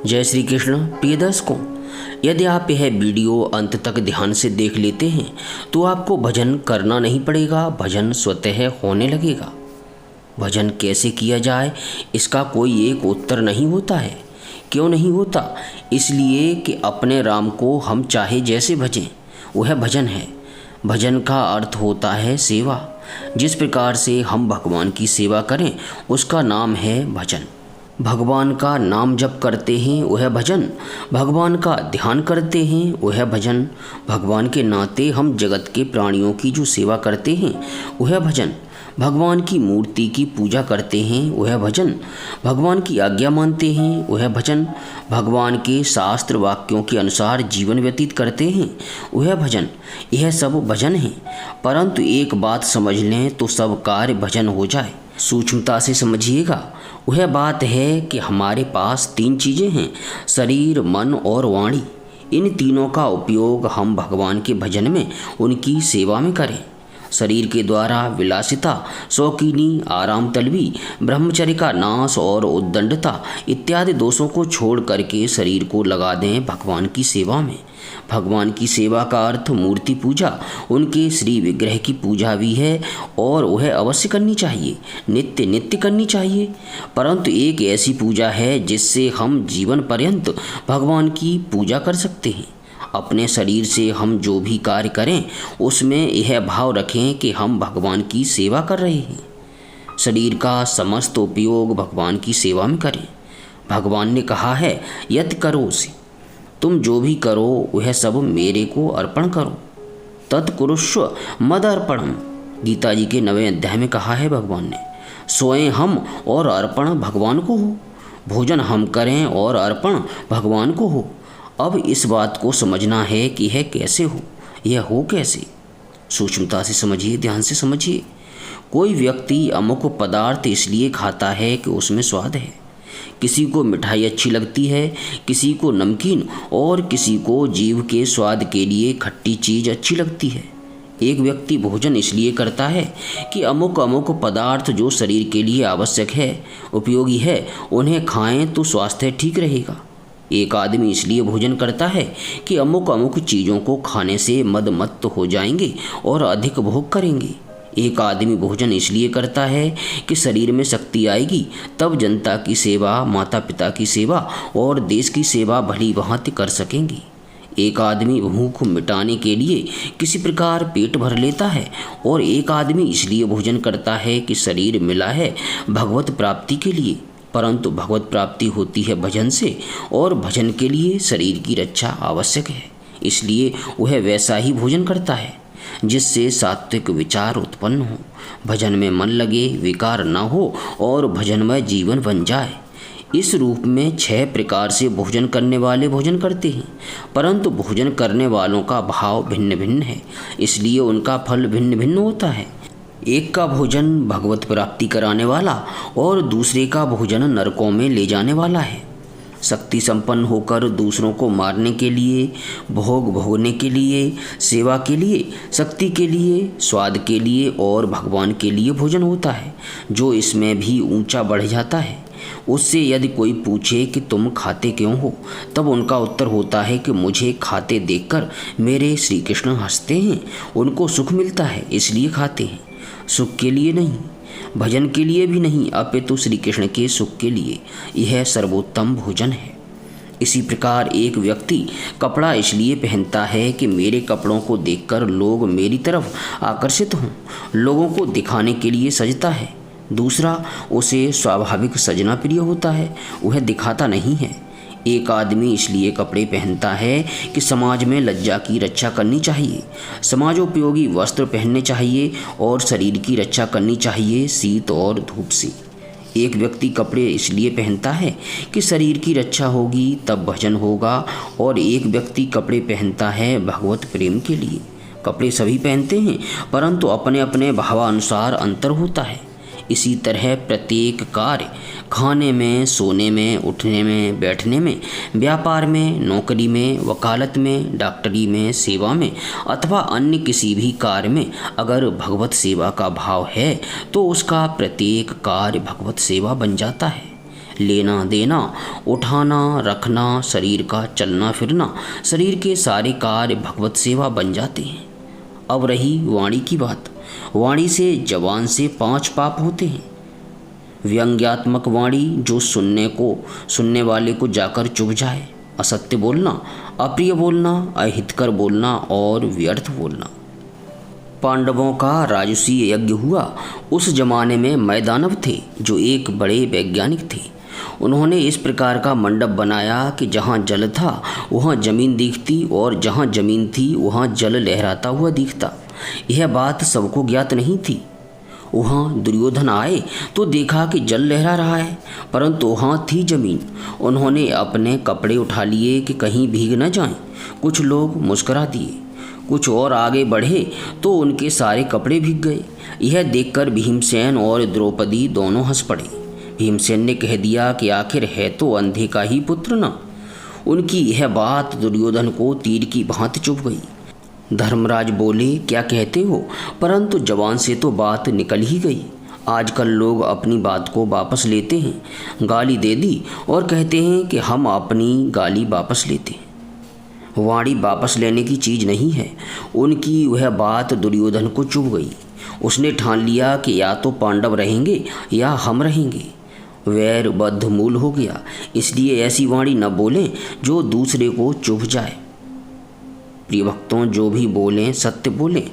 जय श्री कृष्ण। प्रिय दर्शकों, यदि आप यह वीडियो अंत तक ध्यान से देख लेते हैं तो आपको भजन करना नहीं पड़ेगा, भजन स्वतः होने लगेगा। भजन कैसे किया जाए इसका कोई एक उत्तर नहीं होता है। क्यों नहीं होता? इसलिए कि अपने राम को हम चाहे जैसे भजें वह भजन है। भजन का अर्थ होता है सेवा। जिस प्रकार से हम भगवान की सेवा करें उसका नाम है भजन। भगवान का नाम जप करते हैं वह भजन, भगवान का ध्यान करते हैं वह भजन, भगवान के नाते हम जगत के प्राणियों की जो सेवा करते हैं वह भजन, भगवान की मूर्ति की पूजा करते हैं वह भजन, भगवान की आज्ञा मानते हैं वह भजन, भगवान के शास्त्र वाक्यों के अनुसार जीवन व्यतीत करते हैं वह भजन। यह सब भजन है। परंतु एक बात समझ लें तो सब कार्य भजन हो जाए। सूक्ष्मता से समझिएगा। वह बात है कि हमारे पास तीन चीज़ें हैं, शरीर, मन और वाणी। इन तीनों का उपयोग हम भगवान के भजन में, उनकी सेवा में करें। शरीर के द्वारा विलासिता, शौकीनी, आराम तलबी, ब्रह्मचर्य का नाश और उद्दंडता इत्यादि दोषों को छोड़ करके शरीर को लगा दें भगवान की सेवा में। भगवान की सेवा का अर्थ मूर्ति पूजा, उनके श्री विग्रह की पूजा भी है और वह अवश्य करनी चाहिए, नित्य नित्य करनी चाहिए। परंतु एक ऐसी पूजा है जिससे हम जीवन पर्यंत भगवान की पूजा कर सकते हैं। अपने शरीर से हम जो भी कार्य करें उसमें यह भाव रखें कि हम भगवान की सेवा कर रहे हैं। शरीर का समस्त उपयोग भगवान की सेवा में करें। भगवान ने कहा है, यत् करोसि, तुम जो भी करो वह सब मेरे को अर्पण करो। तत्कुरुष्व मद अर्पणम, गीता जी के 9वें अध्याय में कहा है भगवान ने। स्वयं हम और अर्पण भगवान को हो, भोजन हम करें और अर्पण भगवान को हो। अब इस बात को समझना है कि यह कैसे हो, यह हो कैसे। सूक्ष्मता से समझिए, ध्यान से समझिए। कोई व्यक्ति अमुक पदार्थ इसलिए खाता है कि उसमें स्वाद है। किसी को मिठाई अच्छी लगती है, किसी को नमकीन और किसी को जीभ के स्वाद के लिए खट्टी चीज़ अच्छी लगती है। एक व्यक्ति भोजन इसलिए करता है कि अमुक अमुक पदार्थ जो शरीर के लिए आवश्यक है, उपयोगी है, उन्हें खाएं तो स्वास्थ्य ठीक रहेगा। एक आदमी इसलिए भोजन करता है कि अमुक अमुक चीज़ों को खाने से मदमत्त हो जाएंगे और अधिक भोग करेंगे। एक आदमी भोजन इसलिए करता है कि शरीर में शक्ति आएगी, तब जनता की सेवा, माता पिता की सेवा और देश की सेवा भली भांति कर सकेंगे। एक आदमी भूख मिटाने के लिए किसी प्रकार पेट भर लेता है और एक आदमी इसलिए भोजन करता है कि शरीर मिला है भगवत प्राप्ति के लिए। परंतु भगवत प्राप्ति होती है भजन से, और भजन के लिए शरीर की रक्षा आवश्यक है। इसलिए वह वैसा ही भोजन करता है जिससे सात्विक विचार उत्पन्न हो, भजन में मन लगे, विकार न हो और भजनमय जीवन बन जाए। इस रूप में 6 प्रकार से भोजन करने वाले भोजन करते हैं, परंतु भोजन करने वालों का भाव भिन्न भिन्न है, इसलिए उनका फल भिन्न भिन्न होता है। एक का भोजन भगवत प्राप्ति कराने वाला और दूसरे का भोजन नरकों में ले जाने वाला है। शक्ति संपन्न होकर दूसरों को मारने के लिए, भोग भोगने के लिए, सेवा के लिए, शक्ति के लिए, स्वाद के लिए और भगवान के लिए भोजन होता है, जो इसमें भी ऊंचा बढ़ जाता है। उससे यदि कोई पूछे कि तुम खाते क्यों हो, तब उनका उत्तर होता है कि मुझे खाते देखकर मेरे श्री कृष्ण हंसते हैं, उनको सुख मिलता है इसलिए खाते हैं। सुख के लिए नहीं, भजन के लिए भी नहीं, अपितु श्री कृष्ण के सुख के लिए। यह सर्वोत्तम भोजन है। इसी प्रकार एक व्यक्ति कपड़ा इसलिए पहनता है कि मेरे कपड़ों को देखकर लोग मेरी तरफ आकर्षित हों, लोगों को दिखाने के लिए सजता है। दूसरा, उसे स्वाभाविक सजना प्रिय होता है, वह दिखाता नहीं है। एक आदमी इसलिए कपड़े पहनता है कि समाज में लज्जा की रक्षा करनी चाहिए, समाजोपयोगी वस्त्र पहनने चाहिए और शरीर की रक्षा करनी चाहिए शीत और धूप से। एक व्यक्ति कपड़े इसलिए पहनता है कि शरीर की रक्षा होगी तब भजन होगा, और एक व्यक्ति कपड़े पहनता है भगवत प्रेम के लिए। कपड़े सभी पहनते हैं, परंतु अपने अपने भावानुसार अंतर होता है। इसी तरह प्रत्येक कार्य, खाने में, सोने में, उठने में, बैठने में, व्यापार में, नौकरी में, वकालत में, डॉक्टरी में, सेवा में अथवा अन्य किसी भी कार्य में अगर भगवत सेवा का भाव है तो उसका प्रत्येक कार्य भगवत सेवा बन जाता है। लेना देना, उठाना रखना, शरीर का चलना फिरना, शरीर के सारे कार्य भगवत सेवा बन जाते हैं। अब रही वाणी की बात। वाणी से जबान से 5 पाप होते हैं। व्यंग्यात्मक वाणी, जो सुनने वाले को जाकर चुभ जाए, असत्य बोलना, अप्रिय बोलना, अहितकर बोलना और व्यर्थ बोलना। पांडवों का राजसूय यज्ञ हुआ। उस जमाने में मैदानव थे जो एक बड़े वैज्ञानिक थे। उन्होंने इस प्रकार का मंडप बनाया कि जहाँ जल था वहाँ जमीन दिखती और जहाँ जमीन थी वहाँ जल लहराता हुआ दिखता। यह बात सबको ज्ञात नहीं थी। वहाँ दुर्योधन आए तो देखा कि जल लहरा रहा है, परंतु वहाँ थी जमीन। उन्होंने अपने कपड़े उठा लिए कि कहीं भीग न जाएं। कुछ लोग मुस्कुरा दिए, कुछ और आगे बढ़े तो उनके सारे कपड़े भीग गए। यह देखकर भीमसेन और द्रौपदी दोनों हंस पड़े। भीमसेन ने कह दिया कि आखिर है तो अंधे का ही पुत्र न। उनकी यह बात दुर्योधन को तीर की भांति चुभ गई। धर्मराज बोले, क्या कहते हो? परंतु जवान से तो बात निकल ही गई। आजकल लोग अपनी बात को वापस लेते हैं। गाली दे दी और कहते हैं कि हम अपनी गाली वापस लेते हैं। वाणी वापस लेने की चीज़ नहीं है। उनकी वह बात दुर्योधन को चुभ गई। उसने ठान लिया कि या तो पांडव रहेंगे या हम रहेंगे। वैर बद्धमूल हो गया। इसलिए ऐसी वाणी न बोलें जो दूसरे को चुभ जाए। प्रिय भक्तों, जो भी बोलें सत्य बोलें।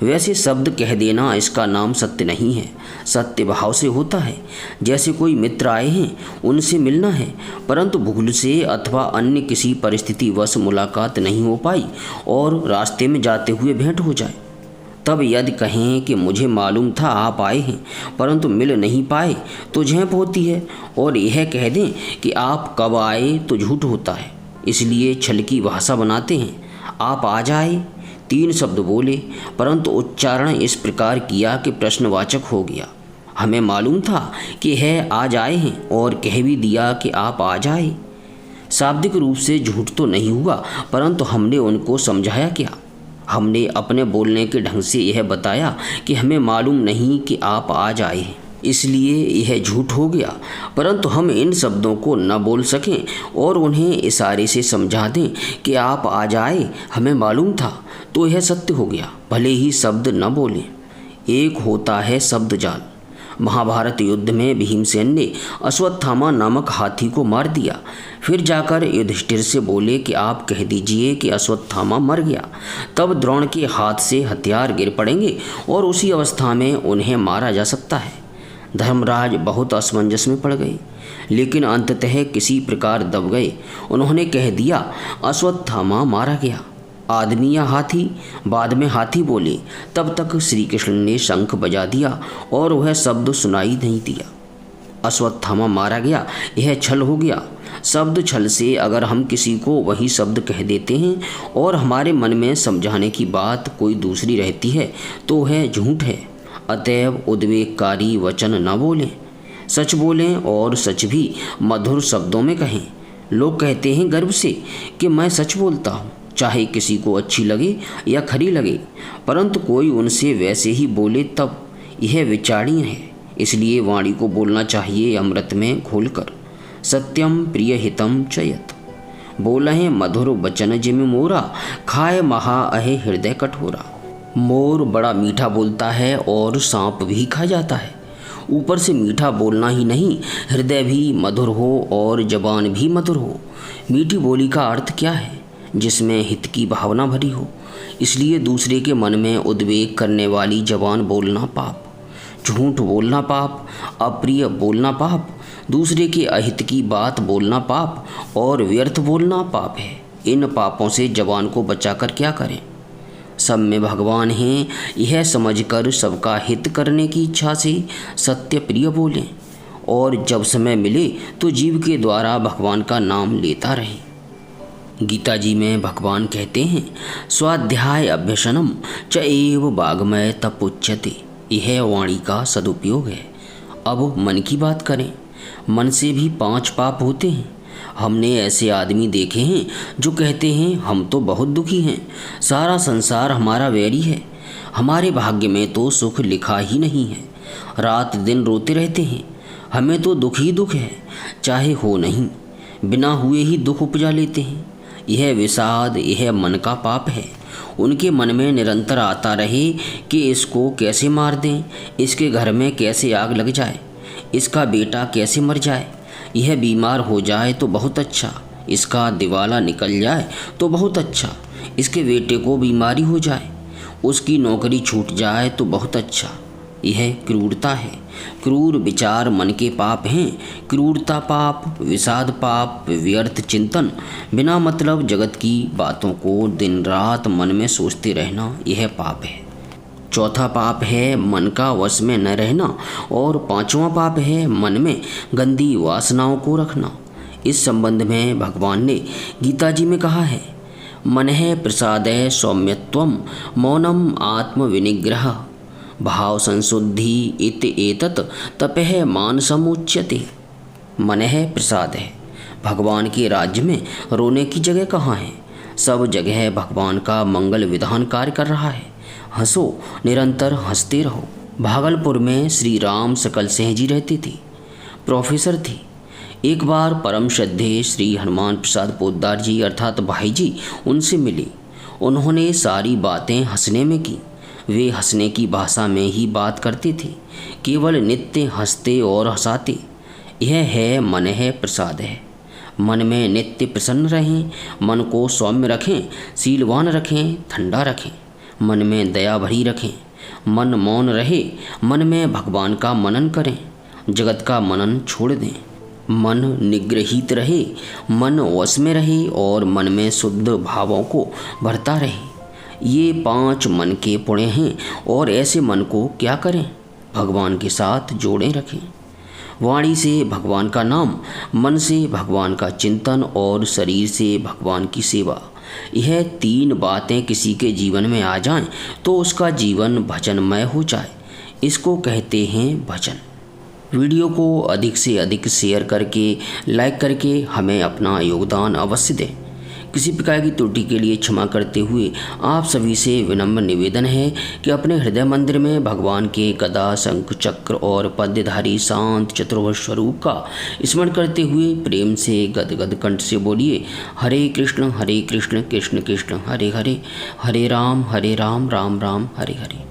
वैसे शब्द कह देना, इसका नाम सत्य नहीं है। सत्य भाव से होता है। जैसे कोई मित्र आए हैं, उनसे मिलना है, परंतु भूल से अथवा अन्य किसी परिस्थितिवश मुलाकात नहीं हो पाई और रास्ते में जाते हुए भेंट हो जाए, तब यदि कहें कि मुझे मालूम था आप आए हैं परंतु मिल नहीं पाए, तो झेप होती है। और यह कह दें कि आप कब आए तो झूठ होता है। इसलिए छल की भाषा बनाते हैं। आप आ जाए, 3 शब्द बोले, परंतु उच्चारण इस प्रकार किया कि प्रश्नवाचक हो गया। हमें मालूम था कि है आज आए हैं और कह भी दिया कि आप आ जाए। शाब्दिक रूप से झूठ तो नहीं हुआ, परंतु हमने उनको समझाया क्या? हमने अपने बोलने के ढंग से यह बताया कि हमें मालूम नहीं कि आप आज आए हैं, इसलिए यह झूठ हो गया। परंतु हम इन शब्दों को न बोल सकें और उन्हें इशारे से समझा दें कि आप आ जाए, हमें मालूम था, तो यह सत्य हो गया, भले ही शब्द न बोलें। एक होता है शब्द जाल। महाभारत युद्ध में भीमसेन ने अश्वत्थामा नामक हाथी को मार दिया। फिर जाकर युधिष्ठिर से बोले कि आप कह दीजिए कि अश्वत्थामा मर गया, तब द्रोण के हाथ से हथियार गिर पड़ेंगे और उसी अवस्था में उन्हें मारा जा सकता है। धर्मराज बहुत असमंजस में पड़ गए, लेकिन अंततः किसी प्रकार दब गए। उन्होंने कह दिया, अश्वत्थामा मारा गया। आदमी या हाथी? बाद में हाथी बोले। तब तक श्री कृष्ण ने शंख बजा दिया और वह शब्द सुनाई नहीं दिया। अश्वत्थामा मारा गया, यह छल हो गया। शब्द छल से अगर हम किसी को वही शब्द कह देते हैं और हमारे मन में समझाने की बात कोई दूसरी रहती है, तो वह झूठ है। अतएव उद्वेगकारी वचन न बोलें, सच बोलें और सच भी मधुर शब्दों में कहें। लोग कहते हैं गर्व से कि मैं सच बोलता हूँ, चाहे किसी को अच्छी लगे या खरी लगे, परंतु कोई उनसे वैसे ही बोले तब। यह विचारणीय है। इसलिए वाणी को बोलना चाहिए अमृत में घोलकर। सत्यम प्रिय हितम चयत, बोलहें मधुर वचन जिम मोरा, खाए महा अहे हृदय कठोरा। मोर बड़ा मीठा बोलता है और सांप भी खा जाता है। ऊपर से मीठा बोलना ही नहीं, हृदय भी मधुर हो और जबान भी मधुर हो। मीठी बोली का अर्थ क्या है? जिसमें हित की भावना भरी हो। इसलिए दूसरे के मन में उद्वेग करने वाली जबान बोलना पाप, झूठ बोलना पाप, अप्रिय बोलना पाप, दूसरे के अहित की बात बोलना पाप और व्यर्थ बोलना पाप है। इन पापों से जबान को बचाकर क्या करें? सब में भगवान हैं, यह समझकर सबका हित करने की इच्छा से सत्य प्रिय बोलें और जब समय मिले तो जीव के द्वारा भगवान का नाम लेता रहे। गीता जी में भगवान कहते हैं, स्वाध्याय अभ्यसनम च एव वाग्मय तपुच्यते। यह वाणी का सदुपयोग है। अब मन की बात करें। मन से भी 5 पाप होते हैं। हमने ऐसे आदमी देखे हैं जो कहते हैं हम तो बहुत दुखी हैं, सारा संसार हमारा वैरी है, हमारे भाग्य में तो सुख लिखा ही नहीं है, रात दिन रोते रहते हैं। हमें तो दुख ही दुख है, चाहे हो नहीं, बिना हुए ही दुख उपजा लेते हैं। यह विषाद, यह मन का पाप है। उनके मन में निरंतर आता रहे कि इसको कैसे मार दें, इसके घर में कैसे आग लग जाए, इसका बेटा कैसे मर जाए, यह बीमार हो जाए तो बहुत अच्छा, इसका दिवाला निकल जाए तो बहुत अच्छा, इसके बेटे को बीमारी हो जाए, उसकी नौकरी छूट जाए तो बहुत अच्छा। यह क्रूरता है। क्रूर विचार मन के पाप हैं। क्रूरता पाप, विषाद पाप, व्यर्थ चिंतन, बिना मतलब जगत की बातों को दिन रात मन में सोचते रहना, यह पाप है। चौथा पाप है मन का वश में न रहना, और पांचवा पाप है मन में गंदी वासनाओं को रखना। इस संबंध में भगवान ने गीता जी में कहा है, मनः प्रसादः सौम्यत्वम मौनम आत्म विनिग्रह भाव संशुद्धि इत एतत् तपः मानसमुच्यते। मनः प्रसाद है। भगवान के राज्य में रोने की जगह कहाँ है? सब जगह भगवान का मंगल विधान कार्य कर रहा है। हंसो, निरंतर हंसते रहो। भागलपुर में श्री राम सकल सिंह जी रहते थे, प्रोफेसर थे। एक बार परम श्रद्धेय श्री हनुमान प्रसाद पोद्दार जी अर्थात भाई जी उनसे मिले। उन्होंने सारी बातें हंसने में की। वे हंसने की भाषा में ही बात करते थे, केवल नित्य हंसते और हंसाते। यह है मन है प्रसाद है। मन में नित्य प्रसन्न रहें, मन को सौम्य रखें, शीलवान रखें, ठंडा रखें, मन में दया भरी रखें, मन मौन रहे, मन में भगवान का मनन करें, जगत का मनन छोड़ दें, मन निग्रहित रहे, मन वश में रहे और मन में शुद्ध भावों को भरता रहे। ये 5 मन के पुण्य हैं और ऐसे मन को क्या करें? भगवान के साथ जोड़े रखें। वाणी से भगवान का नाम, मन से भगवान का चिंतन और शरीर से भगवान की सेवा। यह 3 बातें किसी के जीवन में आ जाएं तो उसका जीवन भजनमय हो जाए। इसको कहते हैं भजन। वीडियो को अधिक से अधिक शेयर करके, लाइक करके हमें अपना योगदान अवश्य दें। किसी प्रकार की त्रुटि के लिए क्षमा करते हुए आप सभी से विनम्र निवेदन है कि अपने हृदय मंदिर में भगवान के गदा, शंख, चक्र और पद्यधारी शांत चतुर्भुज स्वरूप का स्मरण करते हुए प्रेम से गदगद कंठ से बोलिए, हरे कृष्ण कृष्ण कृष्ण हरे हरे, हरे राम राम राम हरे हरे।